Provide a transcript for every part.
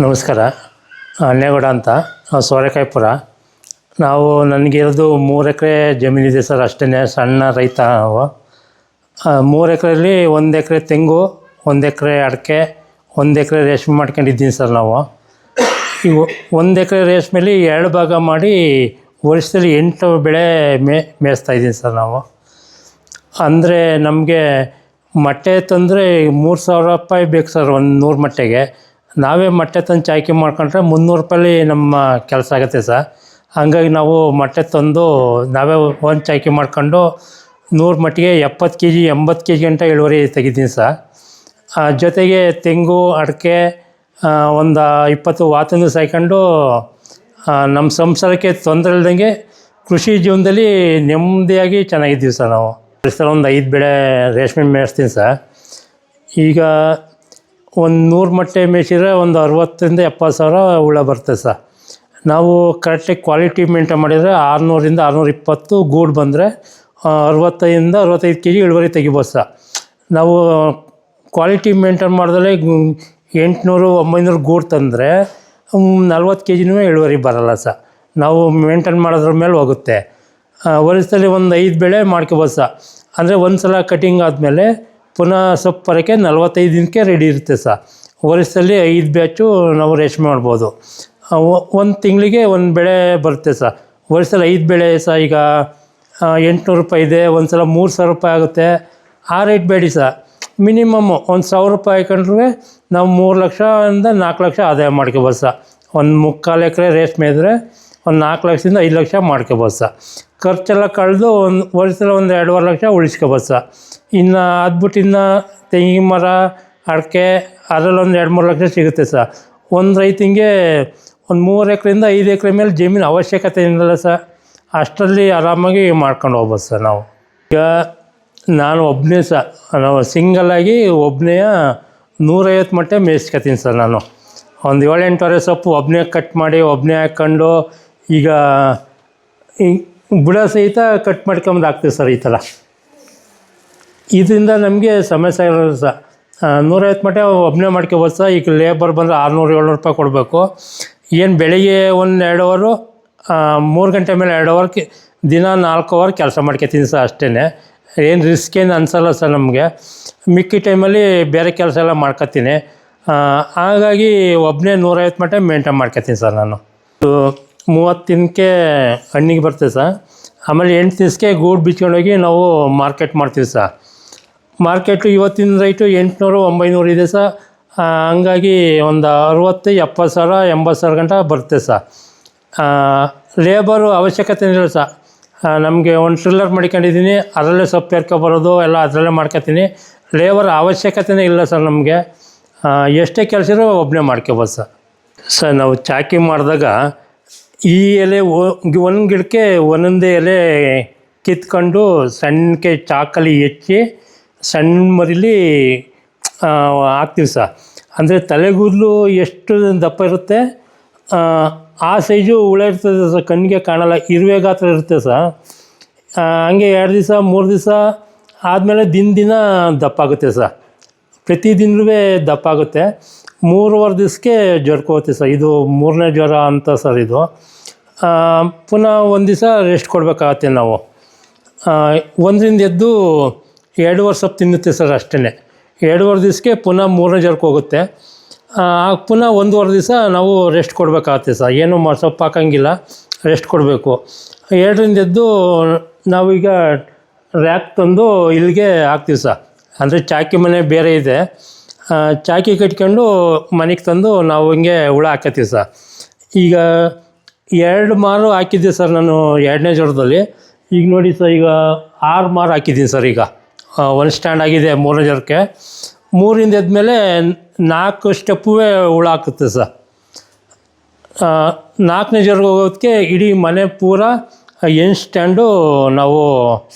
ನಮಸ್ಕಾರ. ಅನ್ನೇಗೌಡ ಅಂತ, ಸೋರೆಕಾಯಿಪುರ. ನನಗಿರೋದು 3 ಎಕರೆ ಜಮೀನಿದೆ ಸರ್. ಅಷ್ಟೇ, ಸಣ್ಣ ರೈತ ನಾವು. 3 ಎಕರೆಯಲ್ಲಿ 1 ಎಕರೆ ತೆಂಗು, 1 ಎಕರೆ ಅಡಿಕೆ, 1 ಎಕರೆ ರೇಷ್ಮೆ ಮಾಡ್ಕೊಂಡಿದ್ದೀನಿ ಸರ್ ನಾವು. ಈಗ 1 ಎಕರೆ ರೇಷ್ಮೆಯಲ್ಲಿ 2 ಭಾಗ ಮಾಡಿ ವರ್ಷದಲ್ಲಿ 8 ಬೆಳೆ ಮೇಯಿಸ್ತಾಯಿದ್ದೀನಿ ಸರ್ ನಾವು. ಅಂದರೆ ನಮಗೆ ಮೊಟ್ಟೆ ತಂದರೆ 3,000 ರೂಪಾಯಿ ಬೇಕು ಸರ್ ಒಂದು 100 ಮೊಟ್ಟೆಗೆ. ನಾವೇ ಮೊಟ್ಟೆ ತಂದು ಚಾಯ್ಕೆ ಮಾಡ್ಕೊಂಡ್ರೆ 300 ರೂಪಾಯಿ ನಮ್ಮ ಕೆಲಸ ಆಗುತ್ತೆ ಸರ್. ಹಾಗಾಗಿ ನಾವು ಮೊಟ್ಟೆ ತಂದು ನಾವೇ ಒಂದು ಚಾಯ್ಕೆ ಮಾಡ್ಕೊಂಡು 100 ಮೊಟ್ಟೆಗೆ 70 ಕೆ ಜಿ 80 ಕೆ ಜಿ ಗಂಟ ಇಳುವರಿ ತೆಗಿತೀನಿ ಸರ್. ಜೊತೆಗೆ ತೆಂಗು, ಅಡಿಕೆ ಒಂದು 20 ವಾತನ್ನು ಸಾಯ್ಕೊಂಡು ನಮ್ಮ ಸಂಸಾರಕ್ಕೆ ತೊಂದರೆ ಇಲ್ದಂಗೆ ಕೃಷಿ ಜೀವನದಲ್ಲಿ ನೆಮ್ಮದಿಯಾಗಿ ಚೆನ್ನಾಗಿದ್ದೀವಿ ಸರ್ ನಾವು. ಸರ್ ಒಂದು 5 ಬೆಳೆ ರೇಷ್ಮೆ ಮೇಯಿಸ್ತೀನಿ ಸರ್. ಈಗ ಒಂದು 100 ಮೊಟ್ಟೆ ಮೇಯಿಸಿದ್ರೆ ಒಂದು 60,000 ರಿಂದ 70,000 ಹುಳ ಬರುತ್ತೆ ಸರ್. ನಾವು ಕರೆಕ್ಟಾಗಿ ಕ್ವಾಲಿಟಿ ಮೇಂಟೈನ್ ಮಾಡಿದರೆ 600 ರಿಂದ 620 ಗೂಡು ಬಂದರೆ 65 ರಿಂದ 65 ಕೆ ಜಿ ಇಳುವರಿ ತೆಗಿಬೋದು ಸರ್. ನಾವು ಕ್ವಾಲಿಟಿ ಮೇಂಟೈನ್ ಮಾಡಿದ್ರೆ 800-900 ಗೂಡು ತಂದರೆ 40 ಕೆ ಜಿನೂ ಇಳುವರಿ ಬರೋಲ್ಲ ಸರ್. ನಾವು ಮೇಂಟೈನ್ ಮಾಡೋದ್ರ ಮೇಲೆ ಹೋಗುತ್ತೆ. ವರ್ಷದಲ್ಲಿ ಒಂದು 5 ಬೆಳೆ ಮಾಡ್ಕೋಬೋದು ಸರ್. ಅಂದರೆ ಒಂದು ಸಲ ಕಟಿಂಗ್ ಆದಮೇಲೆ ಪುನಃ ಸೊಪ್ಪು ಬರೋಕ್ಕೆ 45 ದಿನಕ್ಕೆ ರೆಡಿ ಇರುತ್ತೆ ಸರ್. ವರ್ಷದಲ್ಲಿ 5 ಬ್ಯಾಚು ನಾವು ರೇಷ್ಮೆ ಮಾಡ್ಬೋದು. ಒಂದು ತಿಂಗಳಿಗೆ 1 ಬೆಳೆ ಬರುತ್ತೆ ಸರ್. ವರ್ಷದಲ್ಲಿ 5 ಬೆಳೆ ಸರ್. ಈಗ 800 ರೂಪಾಯಿ ಇದೆ, ಒಂದು ಸಲ 3,000 ರೂಪಾಯಿ ಆಗುತ್ತೆ. ಆ ರೇಟ್ ಬೇಡಿ ಸರ್. ಮಿನಿಮಮ್ಮು ಒಂದು 1,000 ರೂಪಾಯಿ ಹಾಕೊಂಡ್ರೆ ನಾವು 3 ಲಕ್ಷದಿಂದ 4 ಲಕ್ಷ ಆದಾಯ ಮಾಡ್ಕೋಬೋದು ಸರ್. ಒಂದು 3/4 ಎಕರೆ ರೇಷ್ಮೆ ಇದ್ದರೆ ಒಂದು 4 ಲಕ್ಷದಿಂದ 5 ಲಕ್ಷ ಮಾಡ್ಕೋಬೋದು ಸರ್. ಖರ್ಚೆಲ್ಲ ಕಳೆದು ಒಂದು ವರ್ಷದಲ್ಲಿ ಒಂದು 2.5 ಲಕ್ಷ ಉಳಿಸ್ಕೋಬೋದು ಸರ್. ಇನ್ನು ಅದ್ಬಿಟ್ಟು ತೆಂಗಿನ ಮರ, ಅಡಿಕೆ ಅದರಲ್ಲೊಂದು 2-3 ಲಕ್ಷ ಸಿಗುತ್ತೆ ಸರ್. ಒಂದು ರೈತನಿಗೆ ಒಂದು 3 ಎಕರೆಯಿಂದ 5 ಎಕರೆ ಮೇಲೆ ಜಮೀನು ಅವಶ್ಯಕತೆ ಏನಿಲ್ಲ ಸರ್. ಅಷ್ಟರಲ್ಲಿ ಆರಾಮಾಗಿ ಮಾಡ್ಕೊಂಡು ಹೋಗ್ಬೋದು ಸರ್ ನಾವು. ಈಗ ನಾನು ಒಬ್ಬನೇ ಸರ್. ನಾವು ಸಿಂಗಲ್ಲಾಗಿ ಒಬ್ಬನೇ 150 ಮೊಟ್ಟೆ ಮೇಯಿಸ್ಕೊತೀನಿ ಸರ್ ನಾನು. ಒಂದು 7-8 ವರೆ ಸೊಪ್ಪು ಒಬ್ಬನೇ ಕಟ್ ಮಾಡಿ ಒಬ್ಬನೇ ಹಾಕ್ಕೊಂಡು ಈಗ ಬುಡ ಸಹಿತ ಕಟ್ ಮಾಡ್ಕೊಂಬಂದು ಹಾಕ್ತೀವಿ ಸರ್. ಈ ಥರ ಇದರಿಂದ ನಮಗೆ ಸಮಸ್ಯೆ ಇರೋದು ಸರ್. 150 ಮೊಟ್ಟೆ ಒಬ್ಬನೇ ಮಾಡ್ಕೋಬೋದು ಸರ್. ಈಗ ಲೇಬರ್ ಬಂದರೆ 600-700 ರೂಪಾಯಿ ಕೊಡಬೇಕು. ಏನು ಬೆಳಿಗ್ಗೆ 1-2 ಅವರು, 3 ಗಂಟೆ ಮೇಲೆ 2 ಅವರ್ ದಿನ 4 ಅವರ್ ಕೆಲಸ ಮಾಡ್ಕೊತೀನಿ ಸರ್. ಅಷ್ಟೇ, ಏನು ರಿಸ್ಕ್ ಏನು ಅನಿಸಲ್ಲ ಸರ್ ನಮಗೆ. ಮಿಕ್ಕಿ ಟೈಮಲ್ಲಿ ಬೇರೆ ಕೆಲಸ ಎಲ್ಲ ಮಾಡ್ಕೊತೀನಿ. ಹಾಗಾಗಿ ಒಬ್ಬನೇ 150 ಮೊಟ್ಟೆ ಮೇಂಟೈನ್ ಮಾಡ್ಕೊತೀನಿ ಸರ್ ನಾನು. 30 ದಿನಕ್ಕೆ ಹಣ್ಣಿಗೆ ಬರ್ತದೆ ಸರ್. ಆಮೇಲೆ 8 ದಿವಸಕ್ಕೆ ಗೂಡು ಬಿಚ್ಕೊಂಡೋಗಿ ನಾವು ಮಾರ್ಕೆಟ್ ಮಾಡ್ತೀವಿ ಸರ್. ಮಾರ್ಕೆಟು ಇವತ್ತಿನ ರೈಟು 800-900 ಇದೆ ಸರ್. ಹಂಗಾಗಿ ಒಂದು 60-70 ಸಾವಿರ 80 ಸಾವಿರ ಗಂಟ ಬರುತ್ತೆ ಸರ್. ಲೇಬರು ಅವಶ್ಯಕತೆ ಇಲ್ಲ ಸರ್. ನಮಗೆ ಒಂದು ಟ್ರಿಲ್ಲರ್ ಮಾಡ್ಕೊಂಡಿದ್ದೀನಿ, ಅದರಲ್ಲೇ ಸೊಪ್ಪು ಏರ್ಕೊಬರೋದು ಎಲ್ಲ ಅದರಲ್ಲೇ ಮಾಡ್ಕೊತೀನಿ. ಲೇಬರ್ ಅವಶ್ಯಕತೆಯೇ ಇಲ್ಲ ಸರ್ ನಮಗೆ. ಎಷ್ಟೇ ಕೆಲಸ ಇರೋ ಒಬ್ಬನೇ ಮಾಡ್ಕೋಬೋದು ಸರ್. ಸರ್ ನಾವು ಚಾಕಿ ಮಾಡಿದಾಗ ಈ ಎಲೆ ಒಂದು ಗಿಡಕ್ಕೆ ಒಂದೊಂದೇ ಎಲೆ ಕಿತ್ಕೊಂಡು ಸಣ್ಣಕ್ಕೆ ಚಾಕಲ್ಲಿ ಹೆಚ್ಚಿ ಸಣ್ಣ ಮರಿಲಿ ಹಾಕ್ತೀವಿ ಸರ್. ಅಂದರೆ ತಲೆಗೂದಲು ಎಷ್ಟು ದಪ್ಪ ಇರುತ್ತೆ ಆ ಸೈಜು ಹುಳ ಇರ್ತದೆ ಸರ್. ಕಣ್ಣಿಗೆ ಕಾಣಲ್ಲ, ಇರುವೆ ಗಾತ್ರ ಇರುತ್ತೆ ಸರ್. ಹಂಗೆ 2 ದಿವಸ 3 ದಿವಸ ಆದಮೇಲೆ ದಿನ ದಪ್ಪ ಆಗುತ್ತೆ ಸರ್. ಪ್ರತಿದಿನವೂ ದಪ್ಪ ಆಗುತ್ತೆ. 3-4 ದಿವಸಕ್ಕೆ ಜ್ವರಕ್ಕೆ ಸರ್. ಇದು 3ನೇ ಜ್ವರ ಅಂತ ಸರ್ ಇದು. ಪುನಃ ಒಂದು ದಿವಸ ರೆಸ್ಟ್ ಕೊಡಬೇಕಾಗತ್ತೆ ನಾವು. ಒಂದರಿಂದ ಎದ್ದು 2 ಸೊಪ್ಪು ತಿನ್ನುತ್ತೆ ಸರ್. ಅಷ್ಟೇ 2 ದಿವಸಕ್ಕೆ ಪುನಃ 3ನೇ ಜ್ವರಕ್ಕೆ ಹೋಗುತ್ತೆ. ಪುನಃ 1 ದಿವಸ ನಾವು ರೆಸ್ಟ್ ಕೊಡಬೇಕಾಗತ್ತೆ ಸರ್. ಏನು ಸೊಪ್ಪು ಹಾಕೋಂಗಿಲ್ಲ, ರೆಸ್ಟ್ ಕೊಡಬೇಕು. 2ರಿಂದ ಎದ್ದು ನಾವೀಗ ರ್ಯಾಕ್ ತಂದು ಇಲ್ಲಿಗೆ ಹಾಕ್ತೀವಿ ಸರ್. ಅಂದರೆ ಚಾಕಿ ಮನೆ ಬೇರೆ ಇದೆ. ಚಾಕಿ ಕಟ್ಕೊಂಡು ಮನೆಗೆ ತಂದು ನಾವು ಹಿಂಗೆ ಹುಳ ಹಾಕತ್ತೀವಿ ಸರ್. ಈಗ 2 ಮಾರು ಹಾಕಿದ್ದೆ ಸರ್ ನಾನು 2ನೇ ಜ್ವರದಲ್ಲಿ. ಈಗ ನೋಡಿ ಸರ್, ಈಗ 6 ಮಾರು ಹಾಕಿದ್ದೀನಿ ಸರ್. ಈಗ 1 ಸ್ಟ್ಯಾಂಡ್ ಆಗಿದೆ 3ನೇ ಜ್ವರಕ್ಕೆ. 3ರಿಂದ ಎದ್ಮೇಲೆ 4 ಸ್ಟೆಪ್ಪೂ ಹುಳ ಹಾಕುತ್ತೆ ಸರ್. 4ನೇ ಜ್ವರಕ್ಕೆ ಹೋಗೋದಕ್ಕೆ ಇಡೀ ಮನೆ ಪೂರ 8 ಸ್ಟ್ಯಾಂಡು ನಾವು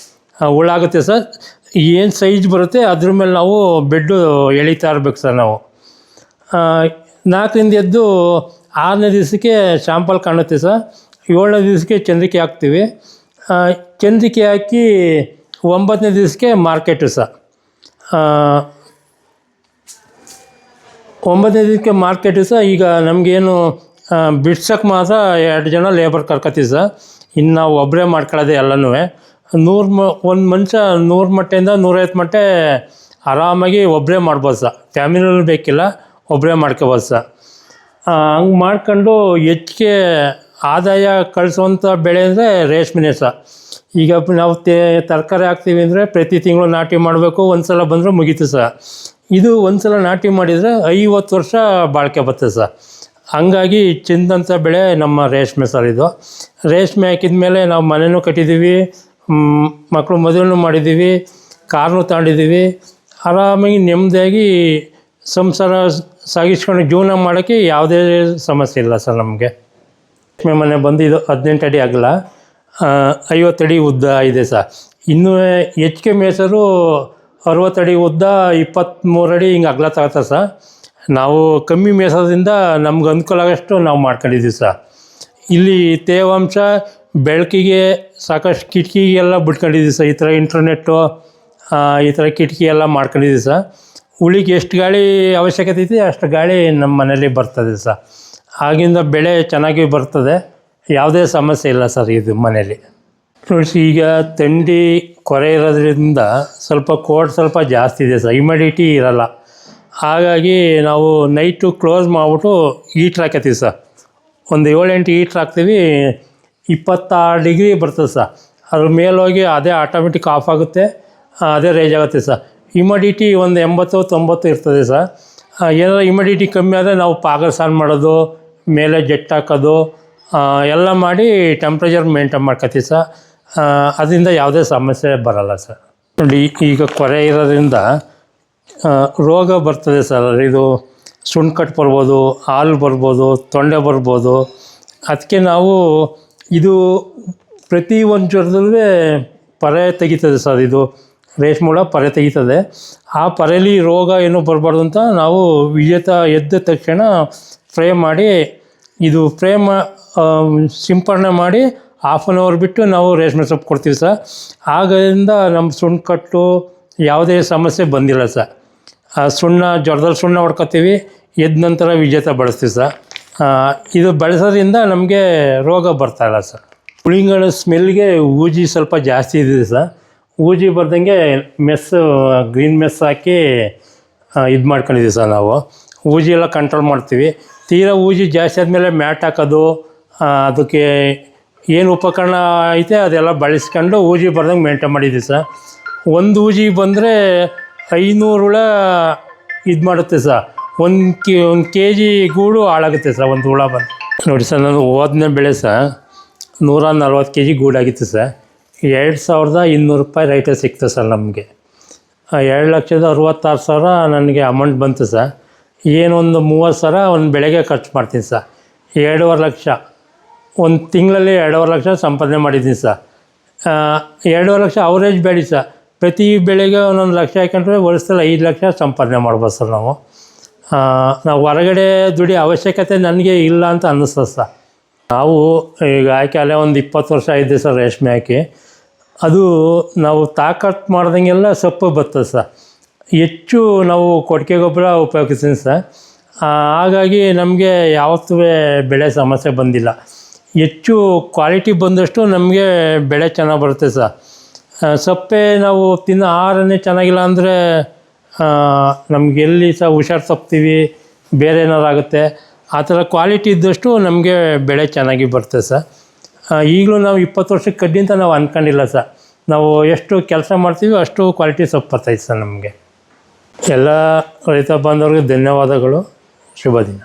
ಹುಳ ಆಗುತ್ತೆ ಸರ್. ಏನು ಸೈಜ್ ಬರುತ್ತೆ ಅದ್ರ ಮೇಲೆ ನಾವು ಬೆಡ್ಡು ಎಳಿತಾ ಇರ್ಬೇಕು ಸರ್ ನಾವು. 4ರಿಂದ ಎದ್ದು 6ನೇ ದಿವಸಕ್ಕೆ ಶಾಂಪಲ್ ಕಾಣುತ್ತೆ ಸರ್. 7ನೇ ದಿವಸಕ್ಕೆ ಚಂದ್ರಿಕೆ ಹಾಕ್ತೀವಿ. ಚಂದ್ರಿಕೆ ಹಾಕಿ 9ನೇ ದಿವಸಕ್ಕೆ ಮಾರ್ಕೆಟು ಸರ್. 9ನೇ ದಿನಕ್ಕೆ ಮಾರ್ಕೆಟು ಸಹ ಈಗ ನಮಗೇನು ಬಿಡ್ಸೋಕ್ಕೆ ಮಾತ್ರ 2 ಜನ ಲೇಬರ್ ಕರ್ಕೊತೀವಿ ಸರ್. ಇನ್ನು ನಾವು ಒಬ್ಬರೇ ಮಾಡ್ಕೊಳ್ಳೋದೆ ಎಲ್ಲನೂ. ಒಂದು ಮನುಷ್ಯ 100 ಮಟ್ಟೆಯಿಂದ 150 ಮಟ್ಟೆ ಆರಾಮಾಗಿ ಒಬ್ಬರೇ ಮಾಡ್ಬೋದು ಸರ್. ಫ್ಯಾಮಿಲಿಯಲ್ಲಿ ಬೇಕಿಲ್ಲ, ಒಬ್ಬರೇ ಮಾಡ್ಕೋಬೋದು ಸರ್. ಹಂಗೆ ಮಾಡ್ಕೊಂಡು ಹೆಚ್ಚಿಗೆ ಆದಾಯ ಕಳಿಸೋವಂಥ ಬೆಳೆ ಅಂದರೆ ರೇಷ್ಮೆನೇ ಸರ್. ಈಗ ನಾವು ತರಕಾರಿ ಹಾಕ್ತೀವಿ ಅಂದರೆ ಪ್ರತಿ ತಿಂಗಳು ನಾಟಿ ಮಾಡಬೇಕು, ಒಂದು ಸಲ ಬಂದರೆ ಮುಗೀತು ಸರ್. ಇದು ಒಂದು ಸಲ ನಾಟಿ ಮಾಡಿದರೆ 50 ವರ್ಷ ಬಾಳಿಕೆ ಬರ್ತದೆ ಸರ್. ಹಂಗಾಗಿ ಚಿಂದಂಥ ಬೆಳೆ ನಮ್ಮ ರೇಷ್ಮೆ ಸರ್. ಇದು ರೇಷ್ಮೆ ಹಾಕಿದ ಮೇಲೆ ನಾವು ಮನೆಯೂ ಕಟ್ಟಿದ್ದೀವಿ, ಮಕ್ಕಳು ಮದುವೆನೂ ಮಾಡಿದ್ದೀವಿ, ಕಾರ್ನೂ ತಗೊಂಡಿದ್ದೀವಿ. ಆರಾಮಾಗಿ ನೆಮ್ಮದಿಯಾಗಿ ಸಂಸಾರ ಸಾಗಿಸ್ಕೊಂಡು ಜೀವನ ಮಾಡೋಕ್ಕೆ ಯಾವುದೇ ಸಮಸ್ಯೆ ಇಲ್ಲ ಸರ್ ನಮಗೆ. ರೇಷ್ಮೆ ಮನೆ ಬಂದು ಇದು 18 ಅಡಿ ಅಗಲ, 50 ಅಡಿ ಉದ್ದ ಇದೆ ಸರ್. ಇನ್ನೂ ಹೆಚ್ಚಿಗೆ ಮೇಸರು 60 ಅಡಿ ಉದ್ದ, 23 ಅಡಿ ಹಿಂಗೆ ಅಗಲ ತಗೋತಾರೆ ಸರ್. ನಾವು ಕಮ್ಮಿ ಮೇಸೋದ್ರಿಂದ ನಮ್ಗೆ ಅನುಕೂಲ ಆಗೋಷ್ಟು ನಾವು ಮಾಡ್ಕೊಂಡಿದ್ದೀವಿ ಸರ್. ಇಲ್ಲಿ ತೇವಾಂಶ ಬೆಳಕಿಗೆ ಸಾಕಷ್ಟು ಕಿಟಕಿಗೆಲ್ಲ ಬಿಟ್ಕೊಂಡಿದ್ದೀವಿ ಸರ್. ಈ ಥರ ಇಂಟರ್ನೆಟ್ಟು, ಈ ಥರ ಕಿಟಕಿ ಎಲ್ಲ ಮಾಡ್ಕೊಂಡಿದ್ದೀವಿ ಸರ್. ಉಳಿಗೆ ಎಷ್ಟು ಗಾಳಿ ಅವಶ್ಯಕತೆ ಐತಿ ಅಷ್ಟು ಗಾಳಿ ನಮ್ಮ ಮನೇಲಿ ಬರ್ತದೆ ಸರ್. ಆಗಿಂದ ಬೆಳೆ ಚೆನ್ನಾಗಿ ಬರ್ತದೆ, ಯಾವುದೇ ಸಮಸ್ಯೆ ಇಲ್ಲ ಸರ್ ಇದು ಮನೇಲಿ. ಈಗ ಥಂಡಿ ಕೊರೆ ಇರೋದ್ರಿಂದ ಸ್ವಲ್ಪ ಕೋಲ್ಡ್ ಸ್ವಲ್ಪ ಜಾಸ್ತಿ ಇದೆ ಸರ್, ಹ್ಯುಮಿಡಿಟಿ ಇರೋಲ್ಲ. ಹಾಗಾಗಿ ನಾವು ನೈಟು ಕ್ಲೋಸ್ ಮಾಡಿಬಿಟ್ಟು ಹೀಟ್ರ್ ಹಾಕತ್ತೀವಿ ಸರ್. ಒಂದು 7-8 ಹೀಟ್ರ್ ಹಾಕ್ತೀವಿ, 26 ಡಿಗ್ರಿ ಬರ್ತದೆ ಸರ್. ಅದ್ರ ಮೇಲೋಗಿ ಅದೇ ಆಟೋಮೆಟಿಕ್ ಆಫ್ ಆಗುತ್ತೆ, ಅದೇ ರೇಜ್ ಆಗುತ್ತೆ ಸರ್. ಹ್ಯುಮಿಡಿಟಿ ಒಂದು 80-90 ಇರ್ತದೆ ಸರ್. ಏನಾದರೂ ಹ್ಯುಮಿಡಿಟಿ ಕಮ್ಮಿ ಆದರೆ ನಾವು ಪಾಗರ್ಸ್ ಆನ್ ಮಾಡೋದು, ಮೇಲೆ ಜೆಟ್ ಹಾಕೋದು ಎಲ್ಲ ಮಾಡಿ ಟೆಂಪ್ರೇಚರ್ ಮೇಂಟೈನ್ ಮಾಡ್ಕೊತೀವಿ ಸರ್. ಅದರಿಂದ ಯಾವುದೇ ಸಮಸ್ಯೆ ಬರೋಲ್ಲ ಸರ್. ನೋಡಿ, ಈಗ ಕೊರೆ ಇರೋದ್ರಿಂದ ರೋಗ ಬರ್ತದೆ ಸರ್. ಇದು ಸುಣ್ಕಟ್ಟು ಬರ್ಬೋದು, ಹಾಲು ಬರ್ಬೋದು, ತೊಂಡೆ ಬರ್ಬೋದು. ಅದಕ್ಕೆ ನಾವು ಇದು ಪ್ರತಿ ಒಂದು ಜ್ವರದಲ್ಲೂ ಪರೆ ತೆಗಿತದೆ ಸರ್. ಇದು ರೇಷ್ಮೆ ಹುಳ ಪರೆ ತೆಗಿತದೆ. ಆ ಪರೆಯಲ್ಲಿ ರೋಗ ಏನೂ ಬರಬಾರ್ದು ಅಂತ ನಾವು ವಿಜೇತ ಎದ್ದ ತಕ್ಷಣ ಫ್ರೈ ಮಾಡಿ, ಇದು ಫ್ರೈ ಸಿಂಪಡಣೆ ಮಾಡಿ 1/2 ಅವರ್ ಬಿಟ್ಟು ನಾವು ರೇಷ್ಮೆ ಸೊಪ್ಪು ಕೊಡ್ತೀವಿ ಸರ್. ಆದ್ದರಿಂದ ನಮ್ಮ ಸುಣ್ಕಟ್ಟು ಯಾವುದೇ ಸಮಸ್ಯೆ ಬಂದಿಲ್ಲ ಸರ್. ಜ್ವರದಲ್ಲಿ ಸುಣ್ಣ ಹೊಡ್ಕೊತೀವಿ, ಎದ್ದ ನಂತರ ವಿಜೇತ ಬಳಸ್ತೀವಿ ಸರ್. ಇದು ಬಳಸೋದ್ರಿಂದ ನಮಗೆ ರೋಗ ಬರ್ತಾಯಿಲ್ಲ ಸರ್. ಹುಳಿಗಳ ಸ್ಮೆಲ್ಗೆ ಊಜಿ ಸ್ವಲ್ಪ ಜಾಸ್ತಿ ಇದೆ ಸರ್. ಊಜಿ ಬರ್ದಂಗೆ ಗ್ರೀನ್ ಮೆಸ್ ಹಾಕಿ ಇದು ಮಾಡ್ಕೊಂಡಿದ್ದೀವಿ ಸರ್. ನಾವು ಊಜಿ ಎಲ್ಲ ಕಂಟ್ರೋಲ್ ಮಾಡ್ತೀವಿ. ತೀರಾ ಊಜಿ ಜಾಸ್ತಿ ಆದಮೇಲೆ ಮ್ಯಾಟ್ ಹಾಕೋದು, ಅದಕ್ಕೆ ಏನು ಉಪಕರಣ ಐತೆ ಅದೆಲ್ಲ ಬಳಸ್ಕೊಂಡು ಊಜಿ ಬರ್ದಂಗೆ ಮೇಂಟೈನ್ ಮಾಡಿದ್ದೀವಿ ಸರ್. ಒಂದು ಊಜಿ ಬಂದರೆ 500 ಹುಳ ಇದು ಮಾಡುತ್ತೆ ಸರ್. ಒಂದು kg ಗೂಡು ಹಾಳಾಗುತ್ತೆ ಸರ್ ಒಂದು ಹುಳ ಬಂದು. ನೋಡಿ ಸರ್, ನಾನು ಹೋದನೇ ಬೆಳೆ ಸರ್ 140 kg ಗೂಡಾಗಿತ್ತು ಸರ್. 22,200 ರೂಪಾಯಿ ರೈಟ್ ಸಿಕ್ತು ಸರ್ ನಮಗೆ. 2,66,000 ನನಗೆ ಅಮೌಂಟ್ ಬಂತು ಸರ್. ಏನೊಂದು 30,000 ಒಂದು ಬೆಳೆಗೆ ಖರ್ಚು ಮಾಡ್ತೀನಿ ಸರ್. 2.5 ಲಕ್ಷ ಒಂದು ತಿಂಗಳಲ್ಲಿ 2.5 ಲಕ್ಷ ಸಂಪಾದನೆ ಮಾಡಿದ್ದೀನಿ ಸರ್. 2.5 ಲಕ್ಷ ಅವರೇಜ್ ಬೇಡಿ ಸರ್. ಪ್ರತಿ ಬೆಳೆಗೆ 1 ಲಕ್ಷ ಹಾಕೊಂಡ್ರೆ ವರ್ಷದಲ್ಲಿ 5 ಲಕ್ಷ ಸಂಪಾದನೆ ಮಾಡ್ಬೋದು ಸರ್ ನಾವು. ಹೊರಗಡೆ ದುಡಿ ಅವಶ್ಯಕತೆ ನನಗೆ ಇಲ್ಲ ಅಂತ ಅನ್ನಿಸ್ತದೆ ಸರ್. ನಾವು ಈಗ ಹಾಕಿ ಅಲ್ಲೇ ಒಂದು 20 ವರ್ಷ ಆಯಿತು ಸರ್ ರೇಷ್ಮೆ ಹಾಕಿ. ಅದು ನಾವು ತಾಕತ್ತು ಮಾಡ್ದಂಗೆಲ್ಲ ಸೊಪ್ಪು ಬರ್ತದೆ ಸರ್. ಹೆಚ್ಚು ನಾವು ಕೊಟ್ಟಿಗೆ ಗೊಬ್ಬರ ಉಪಯೋಗಿಸ್ತೀನಿ ಸರ್. ಹಾಗಾಗಿ ನಮಗೆ ಯಾವತ್ತೂ ಬೆಳೆ ಸಮಸ್ಯೆ ಬಂದಿಲ್ಲ. ಹೆಚ್ಚು ಕ್ವಾಲಿಟಿ ಬಂದಷ್ಟು ನಮಗೆ ಬೆಳೆ ಚೆನ್ನಾಗಿ ಬರುತ್ತೆ ಸರ್. ಸೊಪ್ಪೆ ನಾವು ತಿನ್ನೋ ಆಹಾರನೇ ಚೆನ್ನಾಗಿಲ್ಲ ಅಂದರೆ ನಮ್ಗೆ ಎಲ್ಲಿ ಸಹ ಹುಷಾರು ತಪ್ತೀವಿ, ಬೇರೆ ಏನಾರು ಆಗುತ್ತೆ. ಆ ಥರ ಕ್ವಾಲಿಟಿ ಇದ್ದಷ್ಟು ನಮಗೆ ಬೆಳೆ ಚೆನ್ನಾಗಿ ಬರುತ್ತೆ ಸರ್. ಈಗಲೂ ನಾವು 20 ವರ್ಷಕ್ಕೆ ಕಡ್ಡಿ ಅಂತ ನಾವು ಅಂದ್ಕೊಂಡಿಲ್ಲ ಸರ್. ನಾವು ಎಷ್ಟು ಕೆಲಸ ಮಾಡ್ತೀವಿ ಅಷ್ಟು ಕ್ವಾಲಿಟಿ ಸೊಪ್ಪು ಬರ್ತೈತೆ ಸರ್ ನಮಗೆ. ಎಲ್ಲ ರೈತ ಬಾಂಧವರಿಗೆ ಧನ್ಯವಾದಗಳು. ಶುಭ ದಿನ.